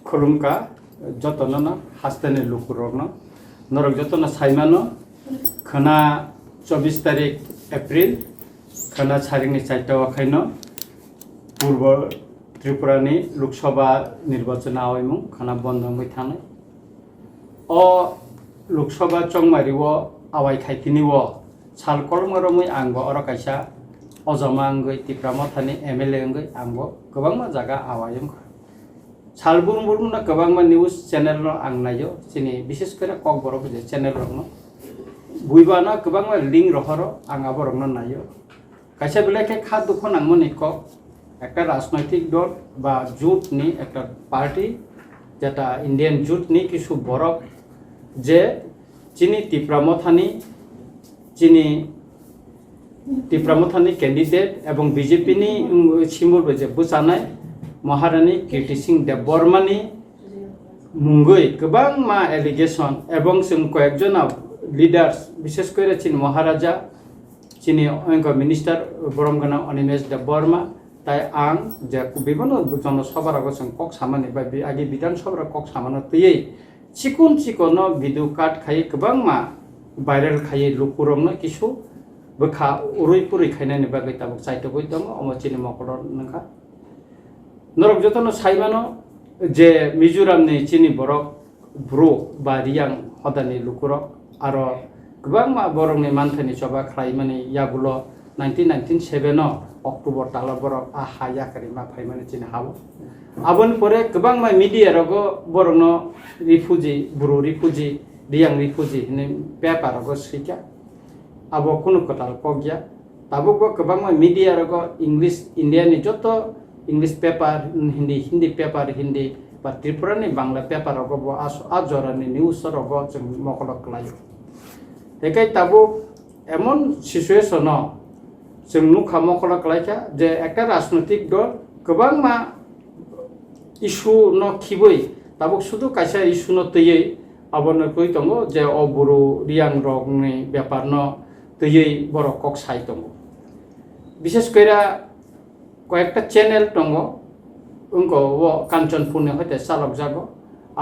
खुलुमका जतन हास्तेनि लुकुरगन नरक जतन साइमानो खना 24 तारिख एप्रिल खना सारिनि 4 अखाइनो पूर्व त्रिपुरानि लोकसभा निर्वाचन आवैमु खना बन्धमै थानाय अ लोकसभा चंमारिवो आवाय खाइतिनिवो साल कलमरमै आंबो अर काइसा अजमा अंगै तिप्रामथानि एमएलए अंगै आंबो गोबांमा जागा आवायम सालबुरम बुरमना गोबांमा न्यूज चैनल न आं नायो सिनि विशेष करे कक बरक जे चैनल रंनो बुइबाना गोबांमा लिंक रहरो आं आबरंनो नायो काइसा बेलेके खा दुख नांमनि क একটা রাজনৈতিক দল বা জোট নি একটা পার্টি যেটা ইন্ডিয়ান জোট নি কিছু বরক যে চিনি টিপ্রামথানি ক্যান্ডিডেট এবং বিজেপি নি সিম্বল যে বুসানাय महारानी कीर्ति सिंह देबबर्मानी मुंगै गोबां मा एलिगेशन एवं जों कयेकजना लिडार्स विशेष करे चिन महाराजा चिनि अंग मिनिस्टार बरमगना अनिमेश देबबर्मा ताई आं जे विभिन्न जनसभाराव जों कक सामानि बा आगे विधानसभा कक सामानो तयै चिकुन भिडिअ काट खायै गोबां मा भाइरेल खायै लुकुरमनो किसु बोखा उरै पुरै खायनायनि बागै ताबो साइटबो दङ अमचिनि मकरर नखा नरक जतन साइमानो जे मिजोरामनि चिनि बरक ब्रो बा रियां हदानि लुकुरक आरो गोबां मा बरंनि मानथानि सभा खालायमानि याबुलो 1997 अक्टोबर ताला बरक आ हाया करिमा फाइमानि चिनि हाबो आबन परे गोबां मा मीडिया रगो बरंनो रिफ्यूजी ब्रो रिफ्यूजी रियां रिफ्यूजी ने पेपर रगो सिका आबो कुनु कताल पग्या ताबो गोबां मा मीडिया रगो इंग्लिश इंडिया नि जतो English paper Hindi paper Hindi बा त्रिपुरानि बांला पेपर रगो आजरानि न्यूज रगो जों मकलक लायो एकाय ताबो एमन सिचुएशन जों नुखा मकलक लायका जे एकटा राजनैतिक दल गोबां मा इशू न खिबै ताबो शुधु कायसा इशू न तयै आबनो कइ दङ जे अबुरु रियां रगनि पेपर न तयै बर कक साइ दङ विशेष कइरा कयेकटा चैनल दङ उनको वो कांचनपुरनि हते चालक जागो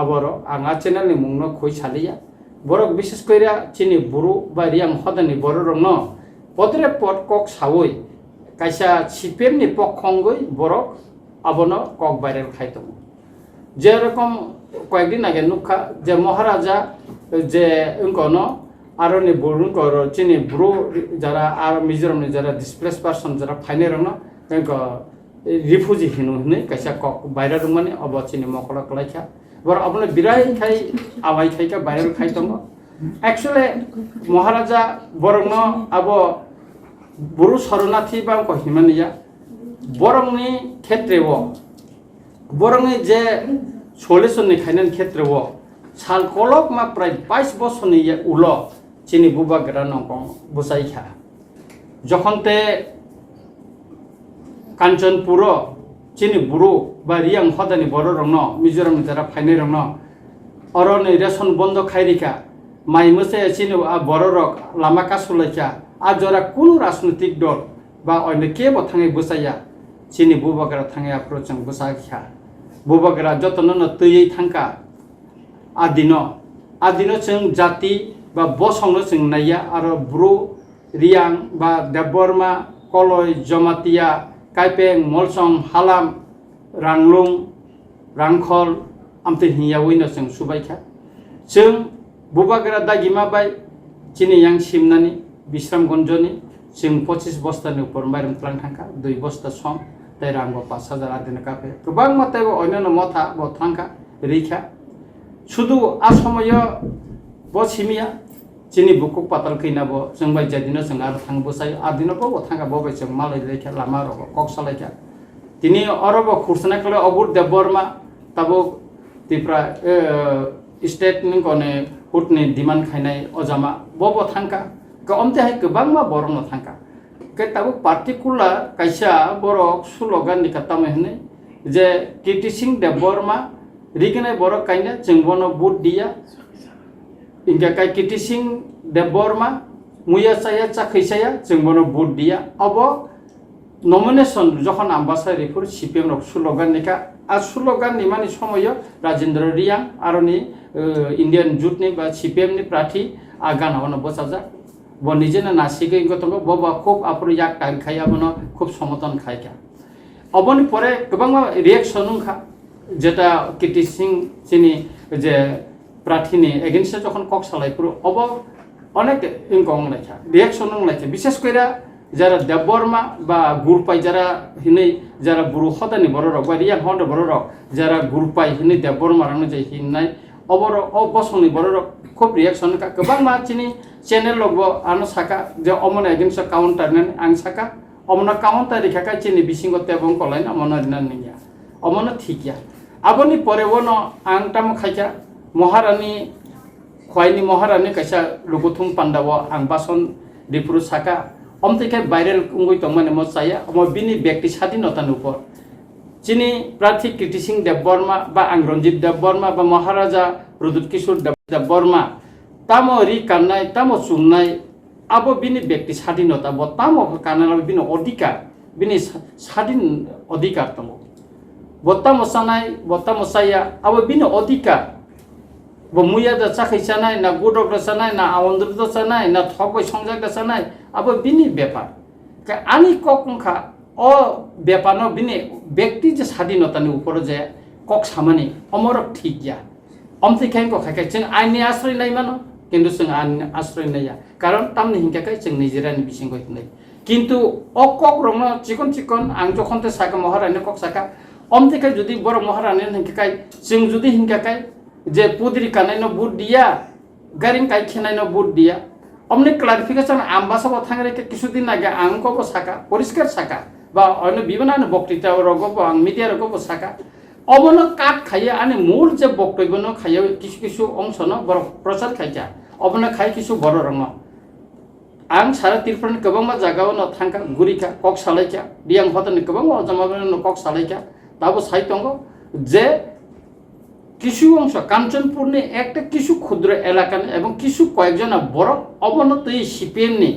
आबरो आंगा चैनलनि मुंनो खइ सालिया बरक विशेष कइरा चिनि बुरु बा रियां हदानि बररंग न पदरे पद कक सावै कायसा सिपिएमनि पक्षंगै बरक आबनो कक भाइरेल खाइ दङ जे रकम कयेकदिन आगे नुखा जे महाराजा जे उनको आरोनि बुरुंको चिनि ब्रो जारा आरो मिजोरामनि जारा डिसप्लेस पर्सन जारा फाइने रंग उनको रिफ्यूजी हिनु हनै कायसा कक भाइरेल रंगमानि अब चिनि मकलक लायखा बर अपने बिराय खाइ आवाय खाइका भाइरेल खाइ दङ एक्चुअली महाराजा बरंग अब बुरु शरणार्थी बा कहिमानिया बरंगनि क्षेत्रव बरंगनि जे सल्यूशननि खायनायनि क्षेत्रव साल कलक मा प्राय 22 बছरनि उल चिनि बुबागरा नंगं बुसाइखा जखनते कांचनपुर चिनि बुरु बा रियां हदानि बररंग मिजोरामनि जारा फाइने रंग अरनि रेशन बन्द खायरिका माइ मोसे चिनि बररक लामा कासुलाइखा आ जरा कुनु राजनैतिक दल बा अन्य के बथाङै बुसाया चिनि बुबागरा थाङै अप्रोचजों बुसाइखा बुबागरा जतन न तयै थांका आदिनो जों जाति बा बसंनो जों नाया आरो ब्रु रियां बा देबबर्मा कलय जमातिया काइपें मलसं हालाम रांलुं रांखल आमते हियावैनो जों सुबायखा जों बुबागरा दागिमा बाय चिनि यां सिमनानि बिश्रामगन्जनि जों 25 बस्तानि ऊपर माइरं प्लान थांका 2 बस्ता सम ताई रांगो 5000 आदिनो काफे गोबां मतायबो अन्यनो मथा बथांका रिखा शुधु आसमय बसिमिया चिनि बुकुक पाताल खैनाबो जों बाय जादिनो जों आरो थां बसाय आदिनोबो बथांका बबाय जों मालाय लेखा लामा रग कक सालायखा तिनि अरबो खुरसना कले अबुर देबबर्मा ताबो तिप्रा स्टेट नि गने हुटनि डिमान्ड खायनाय अजामा बबो थांका कमते हाय गोबां मा बरंनो थांका के ताबो पार्टिकुलार कायसा बरक स्लोगान नि कतामे हने जे कीर्ति सिंह देबबर्मा रिगनाय बरक कायने जों बनो बुट दिया इनका काय कीर्ति सिंह देबबर्मा मुया साया चाखैसाया जों बनो बुट दिया अब नमिनेशन जखन आम्बासारिफोर सिपिएम रक स्लोगान निका আর স্লোগান নিমানি সময় রাজেন্দ্র রিয়াং আরনি ইন্ডিয়ান জুটনি বা সিপিএমনি প্রার্থী গান হওয়ানো বসাজা ব নিজেনো নাসিকে গতঙ্গ ববা খুব আপনি ইয়াক টাইম খাইয়া বনো খুব সমতন খাইকা অবনি পরে গোबां রিয়েকশন খা যেটা কিটি সিং চিনি যে প্রার্থীনি এগেইনস্টে যখন কক সালাইপুর অব অনেক ইনকম লাইকা রিয়েকশন লাইছে বিশেষ করে যারা দেববর্মা বা গুরপাই যারা হিনে যারা বুড়ো হদানি বড় রক বা রিয়াং হদ বড় রক যারা গুরপাই হিনে দেববর্মা রানো যে হিননাই অবর অবসনি বড় রক খুব রিয়েকশন কা গোबां मा चिनी चैनल लगबो आनो साका जे अमन एगेइनस्ट काउंटर ने आं साका अमन काउंटर रिखाका चिनी बिसिंगो तेबं कलाइन अमन निया अमन थिकिया आबनि परे वनो आं ताम खाइका महारानी खवाइनि महारानी कैसा लुगुथुम पान्डाव आं बासन दिपुरु साका अमतेखे भाइरेल कुंगुइ तंगमाने म चाया अम बिनि व्यक्ति स्वाधीनतानि उपर चिनी प्रार्थी कीर्ति सिंह देबबर्मा बा आं रंजित देबबर्मा बा महाराजा प्रदुत किशोर देबबर्मा तामो रि कान्नाय तामो चुंनाय आबो बिनि व्यक्ति स्वाधीनता ब तामो कान्नाय बिनि अधिकार बिनि स्वाधीन अधिकार दङ बत्ता मोसानाय बत्ता मोसाया आबो बिनि अधिकार ब मुया दा चाखैसानाय ना गुदक दसानाय ना आवन्द्र दसानाय ना थगै संजाक दसानाय आबो बिनि बेपार का आनि ककंखा अ बेपारनो बिनि व्यक्ति जे स्वाधीनतानि उपर जे कक सामानि अमरक ठीक गया अमथिखाय को खायखाय जों आइननि आश्रय नाय मानो किन्तु जों आइननि आश्रय नाया कारण तामनि हिंखाखाय जों निजिरानि बिसिंखौ हिंनाय किन्तु अ कक रंनो चिकन चिकन आं जखनते साका महारानी कक साका अमथिखाय जुदि बर महारानी हिंखाखाय जों जुदि हिंखाखाय जे पुद्रि कानायनो बुट दिया गारिं काय खेनायनो बुट दिया अमने क्लारिफिकेशन आम्बासाव थांगरे किछुदिन आगे आंको साका परिष्कार साका बा अन्य विभिन्न बक्तृता रगब आं मिडिया रगब साका अबनो काट खाइए आने मूल जे बक्तव्यनो खाइए किछु किछु अंश न बर प्रचार खाइजा अबनो खाइ किछु बर रंग आं सारा तिरफन गोबां जागाव न थांका गुरिका कक सालायका दियां हतनि गोबां जमाबनो कक सालायका दाबो साइतंगो जे किछु अंश कांचनपुरनि एकटा किछु क्षुद्र एलाका एवं किछु कयेकजना बर अबनतै सिपिएमनि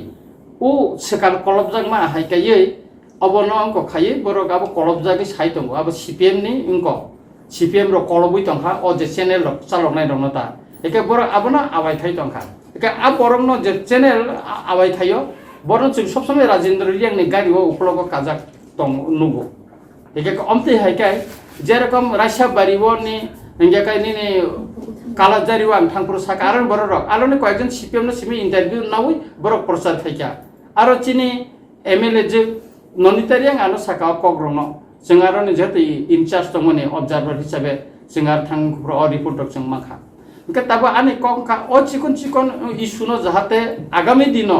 उ सेकाल कलबजागमा हाइकायै अबनो अंक खाइए बर गाबो कलबजागै साइतंगो अब सिपिएमनि इंक सिपिएम रो कलबुइ तंखा अ जे चैनल चालकनाय दंनता एके बर आबना आबाय थाइ तंखा एके आ बरंनो जे चैनल आबाय थायो बरन जों सब समय राजेंद्र रियांनि गारियाव उपलग काजाक दं नुगो एके अमते हाइकाय जेरकम रासिया बारिवनि इंजाकायनि कालाजारिव आं थांपुर साका आरो बर रक आलोनि कयेकजन सिपिएम नो सिमि इंटरव्यू नावै बर प्रचार थाइका आरो चिनि एमएलए जे ननितारियां आनो साका कग्रनो जों आरो जेते इनचार्ज दंमोने अबजार्भार हिसाबै जों आरो थांपुर अ रिपोर्टर जों माखा ओंका ताबो आनि कंका अ चिकन चिकन इस्यु न जाहाते आगामी दिनो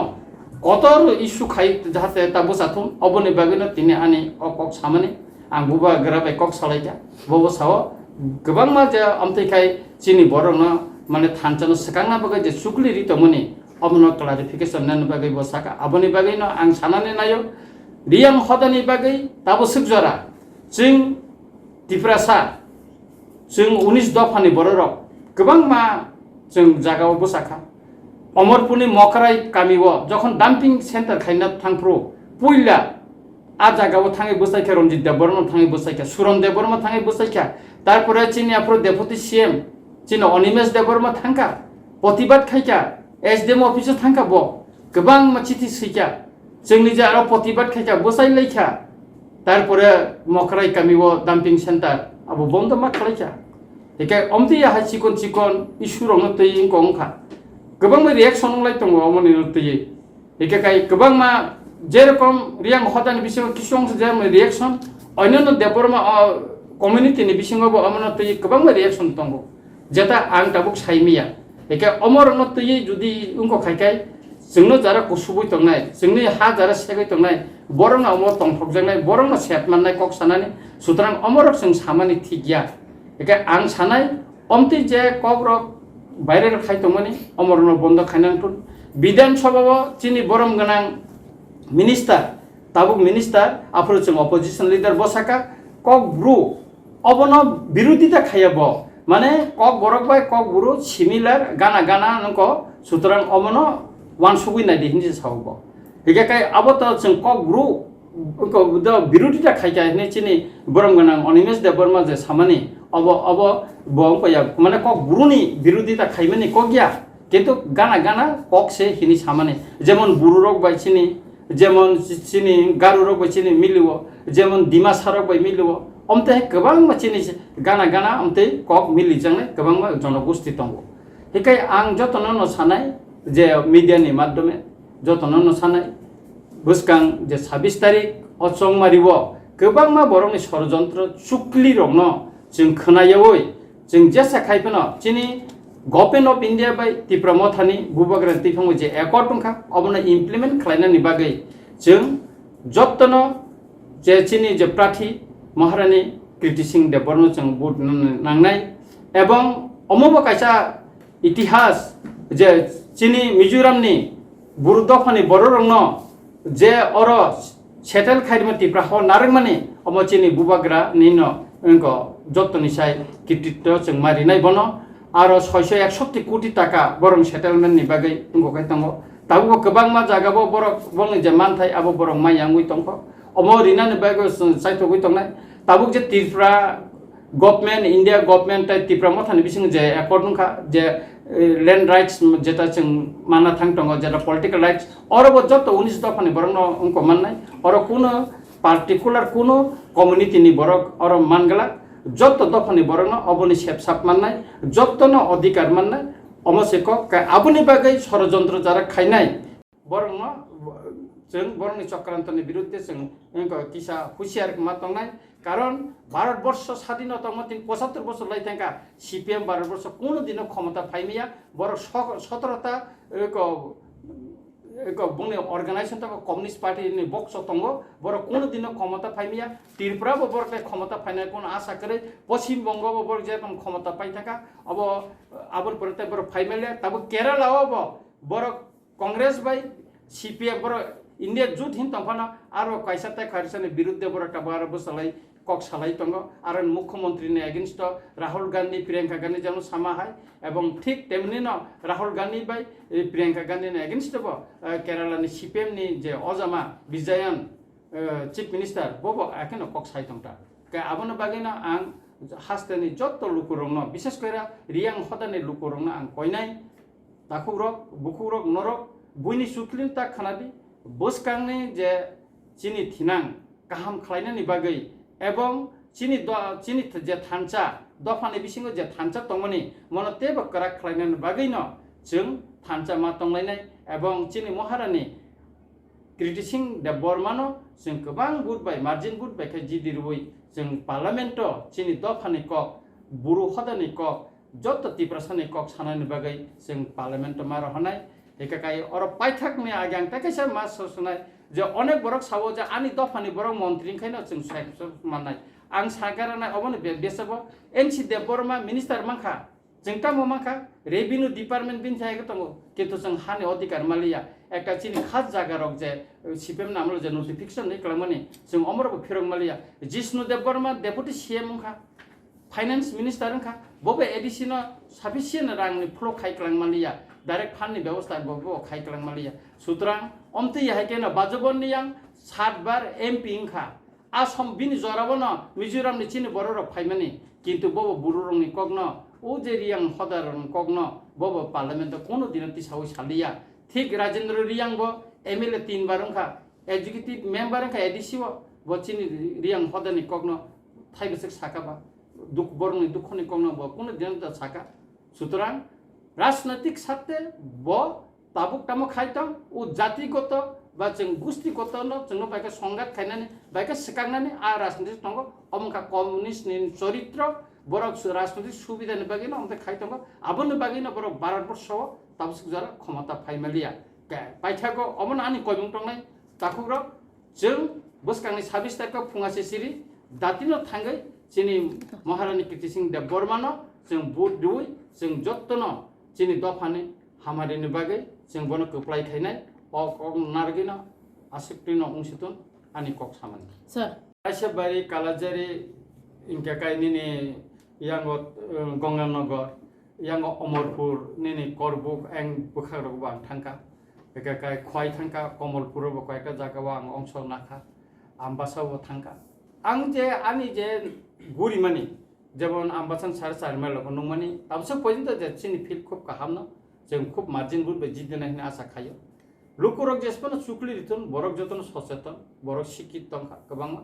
कतर इस्यु खाइ जाहाते ताबो जाथुम अबनि बागैनो तिनि आनि अ कक सामाने आं बुबा ग्राबाय कक सालायका बबो साव गोबां मा जे अमथैखाय चिनि बरनो माने थानचनो सकांना बगै जे सुक्लि रितमनि अबनो क्लारिफिकेशन नन बगै बसाका अबनि बगैनो आं सानाने नायो रियां हदानि बगै ताबो सुकजरा जों दिफ्रासा जों 19 दफानि बररक गोबां मा जों जागाव बसाखा अमरपुरनि मकराय गामिव जखन डाम्पिं सेन्टार खायना थांफ्रो पुइला आ जागाव थाङै बसायखा रंजित देबबर्मा थाङै बसायखा सुरन देबबर्मा थाङै बसायखा तारपरे चिनि आफरो डेपुटी सीएम चिनि अनिमेश देबबर्मा थांका प्रतिबाद खायका एसडीएम अफिसाव थांका ब गोबां चिठी सैका जोंनि जे आरो प्रतिबाद खायका बसायलायखा तारपरे मकराय गामिव डाम्पिं सेन्टार आबो बन्द मा खालायखा एके अमति हाय चिकन चिकन इस्यु रंनो तै कंखा गोबां रिएक्शन लाय दङ अमनि तै एके काय गोबां मा जेरकम रियां हदानि बिसिङाव किछु अंश जे रिएक्शन अन्यनो देबबर्मा कम्युनिटी नि बिसिङावबो अमनो तै गोबां रिएक्शन दङ जेता आं ताबुक साइमिया एके अमरनो तै जुदि उंको खायखाय जोंनो जारा कुसुबुइ तंनाय जोंनि हा जारा सेगै तंनाय बरंग अमर तंफकजनाय बरंग सेटमाननाय कक सानानि सुतरां अमरक जों सामानि थिगिया एके आं सानाय अमति जे कग्र भाइरेल खायतमनि अमरनो बन्द खायनांथुन विधानसभाव चिनि बरम गनां मिनिस्टार ताबुक मिनिस्टार आफरो जों अपोजिशन लिडार बसाका कक ब्रु अबनो विरोधिता खायब माने कक बरक बाय कक ब्रु सिमिलार गाना गाना नको सुतरां अमनो वान सुगुइ नाय दिहिनजे सावब एके काय अब त जों कक ब्रु বিরোধিতা খাইকা হেনে চিনি বরং গানাং অনিমেষ দেববর্মা যে সামানি অব বং কয়া মানে কক বুরুনি বিরোধিতা খাইমানি কক গিয়া কিন্তু গানা গানা কক সে হিনি সামানি যেমন বুরু রক বাই চিনি যেমন চিনি গারু রক বাই চিনি মিলিব যেমন ডিমাসা রক বাই মিলিব অমতে गोबां চিনি গানা গানা অমতে কক মিলি জাংনে गोबां জনগোষ্ঠী दङ হেকাই आं যতन सानाय যে মিডিয়াनि माध्यमे যতन सानाय बुसकां जे 26 तारिख अचंमारिब गोबां बरंनि षड़यंत्र चुक्लि रंनो जों खोनायावै जों जेसा खायफोनो चिनि government of India by Tripura मथानि बुबाग्रा तिफांग जे एकर्ड दंखा अबनो इमप्लिमेंट खालायनायनि बागै जों जतन जे चिनि जे प्रार्थी महारानी कीर्ति सिंह देबबर्मा जों बुट नांनाय एवं अमबो कायसा इतिहास जे चिनि मिजोरामनि बुरुदफानि बररंनो जे अर सेटेल खाइरमा तिप्रा हो नारंमानि अमचिनि बुबाग्रा निनो इंको जत्तनि साय किटित्व जों मारिनाय बनो आरो 661 कोटी टाका बरं सेटेलमेन्ट नि बागै इंको काय तंगो ताबो गोबां मा जागाबो बरक बलनि जे मानथाय आबो बरं मायाङै तंखो अमो रिनानि बागै साइथगै तंनाय ताबुक जे Tripura government India government Tripura मथानि बिसिं जे एकर्ड नखा जे लैंड राइट्स जेटा जों माना थांग दङ जेटा पलिटिकल राइट्स अरबो जत 19 दफानि बरं अंको माननाय अर कुनो पार्टिकुलर कुनो कम्युनिटी नि बरक अर मानगला जत दफानि बरं अबनि सेपसाप माननाय जतन अधिकार माननाय अमसेक आबुनि बागै षड़यंत्र जारा खायनाय बरं जों बरंनि चक्रान्तनि विरुद्धे जों इंको किसा हुसियार मा तंनाय कारण भारतवर्ष स्वाधीनता मत 75 वर्ष लाई थाका सीपीएम भारतवर्ष कोनो दिन क्षमता पाइमिया बर 17टा एक बुंने अर्गानाइजेशन तक कम्युनिस्ट पार्टी नि बक्स तंगो बर कोनो दिन क्षमता पाइमिया त्रिपुरा बरके क्षमता पाइना कोन आशा करे पश्चिम बंग बर जे क्षमता पाइ थाका अब आबर परते बर फाइमेले तब केरला अब बर कांग्रेस बाय सीपीएम बर इंडिया जुट हिन तंफाना आरो कायसाते खारसानि विरुद्ध बर टाबार बसलाई कक सालाई तंग आरो मुख्यमंत्री ने अगेंस्ट राहुल गांधी प्रियंका गांधी जेन सामा हाय एवं ठीक तेमनि न राहुल गांधी बाय प्रियंका गांधी ने अगेंस्ट ब केरला नि सीपीएम नि जे अजामा विजयन चीफ मिनिस्टर बबो आकेन कक साइ तंगटा के आबनो बागैना आं हास्तेनि जत्त लुकुरंग विशेष करा रियां हदानि लुकुरंग आं कयनाय ताखुरक बुखुरक नरक बुइनि सुक्लिन ता खानादि बोसकांनि जे चिनि थिनां गाहाम खालायनायनि बागै एवं चिनि जे थानचा दफानि बिसिङो जे थानचा तंमनि मन तेबो करा खालायनायनि बागै न जों थानचा मा तंलायनाय एवं चिनि महारानी कीर्ति सिंह देबबर्मानो जों गोबां बुट बाय मार्जिन बुट बाय जिदिरुबै जों पार्लियामेन्ट चिनि दफानि कक बुरु हदानि कक जत तिप्रसानि कक सानायनि बागै जों पार्लियामेन्ट मा रहनाय एकाकाय और पाइथाक में आग्यां तकैसा मा सोसनाय जे अनेक बरक सावो जे आनि दफानि बरक मन्त्री खैन जों साइफ माननाय आं सागारनाय अबन बेसबो एनसी देबबर्मा मिनिस्टर माखा जोंता माखा रेभिन्यू डिपार्टमेंट बिन थायगो तंगो किन्तु जों हानि अधिकार मालिया एकटा चिनि खास जागा रक जे सीपीएम नामल जे नोटिफिकेशन नै खालामनि जों अमरबो फिरंग मालिया जिष्णु देबबर्मा डेपुटी सीएम खा फाइनेंस मिनिस्टर खा बबे एडिशनल साफिसिएंट रांनि फ्लो खाइक्लां मालिया डायरेक्ट फान्डनि व्यवस्था बबो खाइक्लां मालिया सुतरां अमते याहाकेन बाजबनियां 7 बार एमपी इंखा आसम बिनि जराबन मिजोरामनि चिनि बररक फाइमानि किन्तु बबो बुरुरंनि कग्न ओ जे रियां हदारन कग्न बबो पार्लियामेंट कोनो दिन तिसाउ सालिया ठीक राजेंद्र रियांबो एमएलए 3 बार इंखा एग्जीक्यूटिव मेंबर इंखा एडिसिव बचिनि रियां हदारनि कग्न थाइबसक साकाबा दुख बरंनि दुखनि कग्न ब कोनो दिन त साका सुतरां राजनैतिक साथे ब ताबुक तामो खाइतम उ जातिगत बा जों गुस्तिगत न जों बायका संगात खायनानै बायका सिकांनानै आ राजनीति तंग अमका कम्युनिस्ट नि चरित्र बरक राजनीतिक सुबिदानि बागै न अमते खाइतम आबोनि बागै न बरक भारतवर्ष ताबुक जरा क्षमता फाइमालिया पाइथाको अमन आनि कयमुं तंनाय ताखुग्र जों बसकांनि 26 तारिख फुङासे सिरि दातिनो थांगै चिनि महारानी कीर्ति सिंह देबबर्मानो जों बुट दुइ जों जत्तन चिनि दफानि हामारिनि बागै जों बनो कप्लाय खायनाय अ नारगिना आसिक्तिनो अंसितन आनि कक सामान सर आइसेबारि कालाजारि इनका कायनिनि यांगो गंगानगर यांगो अमरपुर निनि करबुक एं बुखारबा थांका एका काय खय थांका कमलपुर बो कयका जागावा आं अंश नाखा ambasawo thangka ang je ani je guri mani jemon ambasan sar sar melo nung mani tabso pojinto je chini feel khub kahamno jeng khub margin bud be jidena hina asa khayo lukurok jespono chukli ritun borok joton সচেতন borok শিক্ষিত tongkha kobang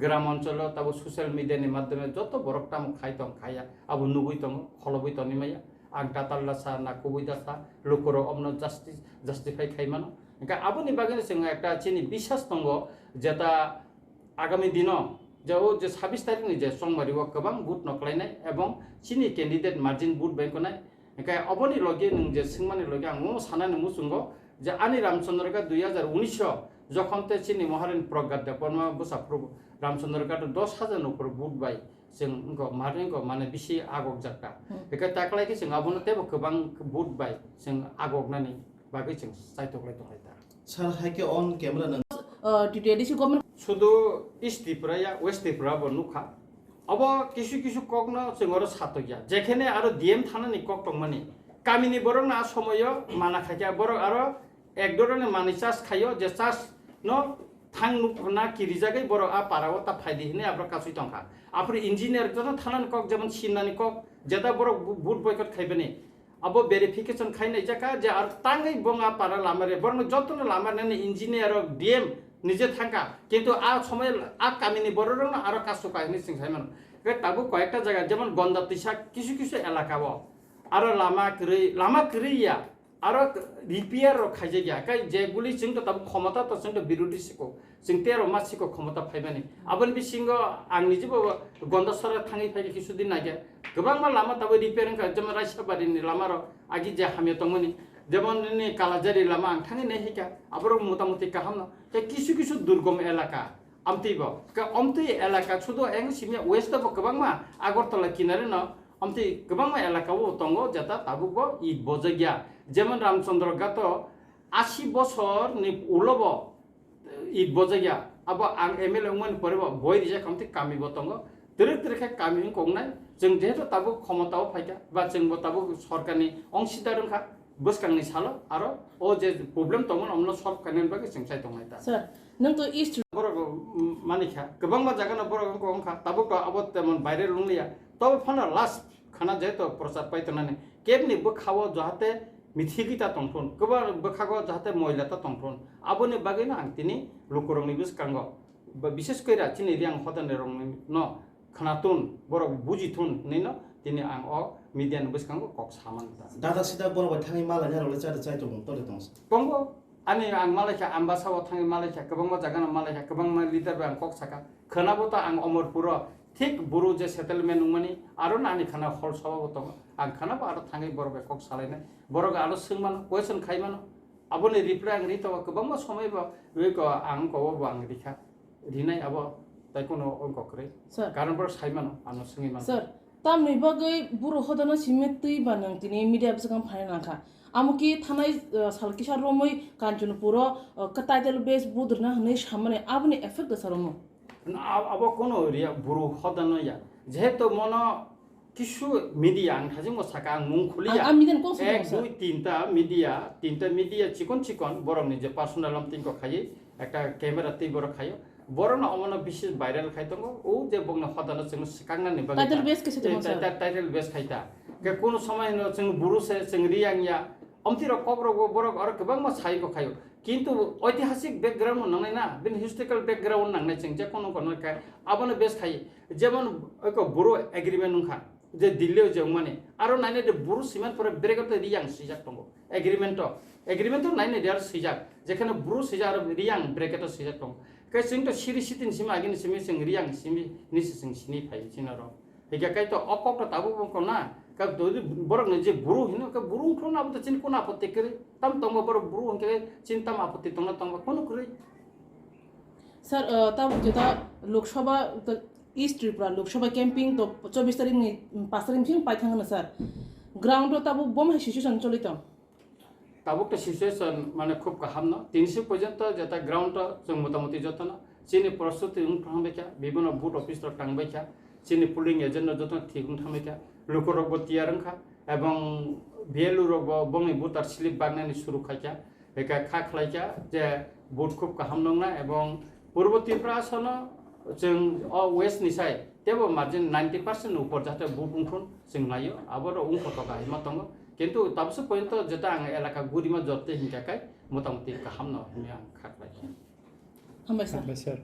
গ্রাম অঞ্চল তাবো social মিডিয়ানি মাধ্যমে যত বরক টাম খাই তং খাইয়া আবো নুবুই তং খলবুই তনিমাইয়া আং টাতাল্লা সা না কবুইদা সা লোকর অমন জাস্টিফাই খাইমানো একা আবুনি বাগিনে जों একটা চিনি বিশ্বাস তঙ্গ যেটা আগামী দিন যে ও যে 26 তারিখনি যে সংবারি ও গোबां বুট নকলাইনাय এবং চিনি ক্যান্ডিডেট মার্জিন বুট বেংকনাय একা অবনি লগে নং যে সিংমানি লগে আং সানানি মুসুঙ্গ যে আনি রামচন্দ্রকা 2019 যখন তে চিনি মহারানী প্রজ্ঞাত দেববর্মা বসাপ্রু রামচন্দ্রকা 10,000 উপর বুট বাই जों मारेंगो माने बिसि आगक जाका बेखौ ताकलायखि जों आबोनो तेबो गोबां बुट बाय जों आगकनानि बागै जों साइतोखलाय दहायता सार हाइके अन क्यामेरा नों टिटिआरडिसि गभर्नमेन्ट শুধু ইস্ট ত্রিপুরা ওয়েস্ট ত্রিপুরা নুখা अब কিছু কিছু ককনো जोंरो সাতগিয়া যেখানে আর ডিএম থানানি কক টংমানি কামিনি বরং না সময় মানা খাইয়া বরং আর এক ধরনের মানি চাষ খাইও যে চাষ ন থাং নুকনা কিরিজাগাই বড় আ পারাও তা ফাইদি হিনে আব্রা কাছুই টংখা আপনি ইঞ্জিনিয়ার জন থানান কক যেমন সিননানি কক যেটা বড় বুট বয়কট খাইবেনি अब भेरिफिकेशन खाइनाय जाका जे आर तांगै बंगा पारा लामारे बरं जतन लामारनानै इन्जिनियार डिएम নিজে থাকা কিন্তু আ সময় আ কামিনি বড় না আর কাজ কাহিনী সিং সাইমান তাবো কয়েকটা জায়গা যেমন গন্ডা তিসা কিছু কিছু এলাকাব আর লামা করিয়া আর রিপেয়ার খাইজে গিয়া কাই যেগুলি जों তো তাবো ক্ষমতা তো जों তো বিরোধী সিকো जों 13 মাস সিকো ক্ষমতা ফাইবানি আবন বিসিঙ্গ আং নিজেবো গন্ডা সরা থাङै ফাইगे কিছুদিন নাগে गोबां मा लामा তাবো রিপেয়ারিং কা যেমন রাইসাবারিनि लामार आगि जे हामिया तंमनि যেমন কালাজারি লামা আং থাङै নাই হিকা আবার মোটামুটি কাহামনো যে কিছু কিছু দুর্গম এলাকা আমতিব আমতি এলাকা শুধু এং সিমিয়া ওয়েস্ট অফ गोबां मा আগরতলা কিনারে ন আমতি गोबां मा এলাকাও তঙ্গ যেটা তাবুকো ই বজগিয়া যেমন রামচন্দ্র গাত 80 বছর নি উলব ই বজগিয়া আব আং এমএলএ মন পরেব বই রিজা কামতি কামিব তঙ্গ তেরে কামি কংনাই जों যেহেতু তাবুক ক্ষমতাও ফাইকা বা जोंबो তাবুক সরকারনি অংশীদারখা বসকাংনি সালো আর ও যে প্রবলেম তমন আমনো সলভ কানেন বাকি जों চাই দंगायता স্যার নং তো ইস্ট বড় মানিখা गोबां मा জায়গা বড় অংখা তাবুক আবত তেমন বাইরে লুংলিয়া তবে ফানা লাস্ট খানা যেহেতু প্রচার পাইতনানে কেবনি বখাও যাহাতে মিথিকিতা তংথন গোबां বখাগো যাহাতে মহিলাতা তংথন আবনি বাগিনা আং তিনি লোকরংনি বসকাঙ্গ বিশেষ কইরা চিনি রিয়াং হদানে রংনি ন খানাতুন বড় বুজিথুন নিন তিনি আং অ মিডিয়ান বসকাঙ্গ কক সামানতা दादा सिदा बनबाय थाङै मालानि आरो चाइतो चाइतो तरे दंस कंगो आनि आं मालायखा आम्बासाव थाङै मालायखा गोबां मा जागाना मालायखा गोबां मा लिडार बा आं কক साका खोनाबोता आं अमरपुर ठीक बुरु जे सेटलमेन्ट नुमानि आरो नानि खाना हल सबाबो दं आं खानाबो आरो थाङै बरबे কক सालायनाय बरग आरो सोंमान क्वेश्चन खाइमान आबोनि रिप्लाय आं रिताव गोबां मा समयबो बेको आं कबो आं रिखा रिनाय आबो ताइ कोनो अंक करे कारण बर साइमान आनो सोंगिमान স্যার तामनि बागै बर' हदना सिमेतै बानों तिनि मिडिया बसगां फायनाखा आमुकि थानाय सालकिसा रमै कान्चनपुर टाइटल बेस बुद्रना हनै सामने आबनि एफेक्ट सारमो अब कोनो रिया बुरु हदनया जेहेतु मन किसु मिडिया आं थाजिं साका आं मुं खुलिया आं मिडियान कोन एक दुई तीनटा मिडिया चिकन चिकन बरमनि जे पार्सोनाल तिंको खायै একটা ক্যামেরা তে বড় খায়ো বড় না অমন বিশেষ ভাইরাল খাইতঙ্গ ও যে বংনা হদানো जों सिकांनानि बागै टाइटल बेस केसे दं सर टाइटल बेस खाइता के कोन समय न जों बुरुसे जों रियांगिया अमतिर कब्रगो बरक आरो गोबां मा साइको खायो किन्तु ऐतिहासिक बैकग्राउन्ड नांनाय ना बिन हिस्टोरिकल बैकग्राउन्ड नांनाय जों जे कोनो कोनो का आबनो बेस खायो जेमन एको बुरु एग्रीमेंट नखा जे दिल्लीयाव जों माने आरो नायने दे बुरु सिमान पर ब्रेकट रियां सिजाक दंगो एग्रीमेंट नायने दे आरो सिजाक जेखाने बुरु सिजा आरो रियां ब्रेकट सिजाक दं के जों तो सिरि सितिन सिमा आगिन सिमि जों रियां सिमि निसि जों सिनि फाय सिनारो हेगा काय तो अकक तो ताबु बंको ना का दोदि बरक ने जे बुरु हिनो का बुरु खो ना बत चिन कोना आपत्ति करे तम तंग बर बुरु हंके चिंता आपत्ति तंग तंग कोनो करे सर तब जेता लोकसभा इस्ट त्रिपुरा लोकसभा कैंपिंग तो 24 तारिख नि 5 तारिख सिम पाइथांगना सर ग्राउंड तब बम सिचुएशन चलित ताबुक सिचुएशन माने खूब काहामनो 300 पर्यंत जेता ग्राउंड जों मोटामोटी जतन चिनि प्रस्तुति थांबायखा बिभिन्न बुथ अफिस थांबायखा चिनि पुलिंग एजेंट जतन थिगुं थांबायखा लोकरब तियारंखा एवं भेलु रब बंनि बुथार स्लिप बारनानि सुरु खायखा एका खा खलायखा जे बुथ खूब काहामनंना एवं पूर्व त्रिपुरा आसानो जों वेस्ट नि साइ तेबो मार्जिन 90% ऊपर जाते बुंखुन जों नायो आबर उंखतो गायमा दङ किन्तु ताबसो पॉइंट जेता आं एलाका गुरिमा जते हिंकाकाय मोटामोटी गाहाम न हिया खाखलाय हामबाय सार